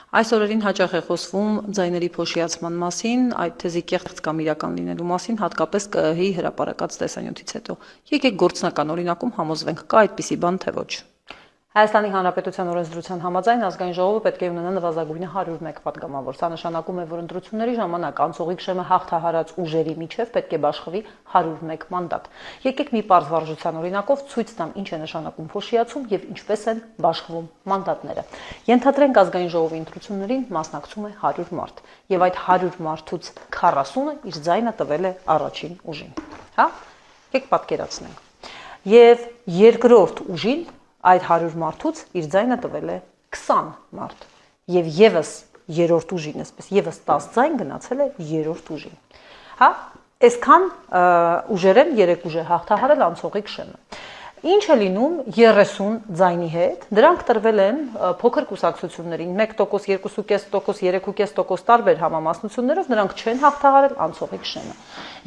Այս օրերին հաճախ է խոսվում ձայների փոշիացման մասին, այդ թեզի կեղծ կամ իրական լինելու մասին, հատկապես ԿԸՀ-ի հրապարակած տեսանյութից հետո։ Եկեք գործնական օրինակում համոզվենք, կա այդպիսի բան, թե ոչ։ Հայաստանի Հանրապետության օրենսդրության համաձայն ազգային ժողովը պետք է ունենա նվազագույնը 101 պատգամավոր։ Սա նշանակում է, որ ընտրությունների ժամանակ անցողիկ շեմը հաղթահարած ուժերի միջև պետք է բաշխվի 101 մանդատ։ Եկեք մի պարզ վարժության օրինակով ցույց տամ, ինչ է նշանակում փոշիացում եւ ինչպես են բաշխվում մանդատները։ Ենթադրենք ազգային ժողովի ընտրություններին մասնակցում է 100 մարդ, եւ այդ 100 մարդուց 40-ը իր ձայնը տվել է առաջին ուժին։ Հա? Եկեք պատկերացնենք։ Եվ երկրորդ ուժին այդ 100 մարդուց իր ձայնը տվել է 20 մարդ եւ եւս երրորդ ուժին, այսպես եւս 10 ձայն գնացել է երրորդ ուժին։ Հա, այսքան ուժեր են 3 ուժ է հաղթահարել անցողիկ շեմը։ Ինչ է լինում 30 ձայնի հետ, դրանք տրվել են փոքր կուսակցություններին 1%, 2.5%, 3.5% տարբեր համամասնություններով, նրանք չեն հաղթահարել անցողիկ շեմը։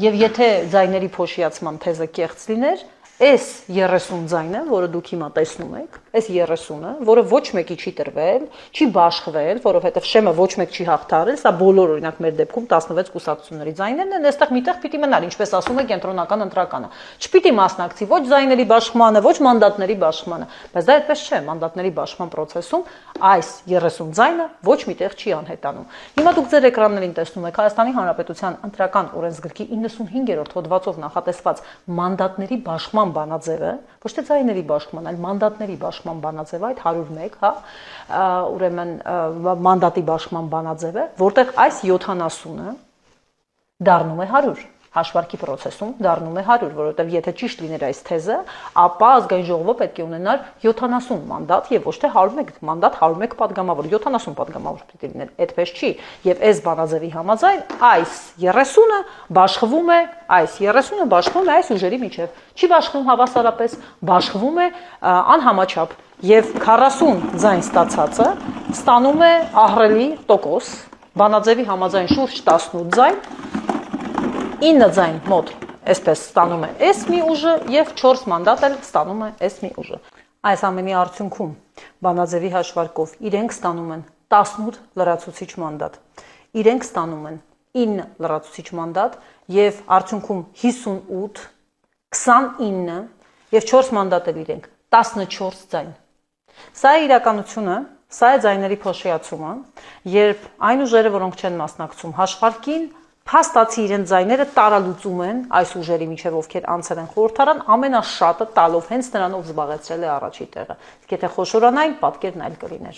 Եվ եթե ձայների փոշիացման թեզը կեղծ լիներ, այս 30 ձայնը, որը դուք հիմա տեսնում եք, այս 30-ը, որը ոչ մեկի չի տրվել, չի բաշխվել, որովհետև շեմը ոչ մեկ չի հաղթահարել, սա բոլոր օրինակ մեր դեպքում 16 կուսակցությունների ձայներն են, այստեղ միտեղ պիտի մնար, ինչպես ասում է կենտրոնական ընտրականը։ Չպիտի մասնակցի ոչ ձայների բաշխմանը, ոչ մանդատների բաշխմանը, բայց դա այդպես չէ, մանդատների բաշխման process-ում այս 30 ձայնը ոչ միտեղ չի անհետանում։ Հիմա դուք ձեր էկրաններին տեսնում եք Հայաստանի Հանրապետության ընտրական օրենսգրքի 95-րդ հոդվածով նախատեսված մանդատների բաշխման բանաձևը, ոչ թե ձայների բաշխման, այլ մանդատների բաշխման բանաձևը, այդ 101, հա, ուրեմն մանդատի բաշխման բանաձևը, որտեղ այս 70-ը դառնում է 100, հաշվարկի process-ում դառնում է 100, որովհետև եթե ճիշտ լիներ այս թեզը, ապա ազգային ժողովը պետք է ունենար 70 մանդատ եւ ոչ թե 101 մանդատ, 101 падգամավոր, 70 падգամավոր պիտի լիներ, այդպես չի։ Եվ այս բանաձևի համաձայն այս 30-ը բաշխվում է, այս ուժերի միջև։ Չի բաշխվում հավասարապես, բաշխվում է անհամաչափ եւ 40 ձայն ստացածը ստանում է ահռելի տոկոս, բանաձևի համաձայն շուրջ 18 ձայն, 9 ձայն մոտ այսպես ստանում է այս մի ուժը եւ 4 մանդատ էլ ստանում է այս մի ուժը։ Այս ամենի արդյունքում բանաձևի հաշվարկով իրենք ստանում են 18 լրացուցիչ մանդատ, իրենք ստանում են 9 լրացուցիչ մանդատ եւ արդյունքում 58, 29 եւ 4 մանդատ էլ իրենք 14 ձայն։ Սա է իրականությունը, սա է ձայների փոշիացումը, երբ այն ուժերը, որոնք չեն մասնակցում հաշվարկին, փաստացի իրենց ձայները տարալուծում են այս ուժերի միջև, ովքեր անցել են խորհրդարան, ամենաշատը տալով հենց նրանով զբաղեցրել է առաջի տեղը։ Իսկ եթե խոշորանային, պատկերն այլ կլիներ։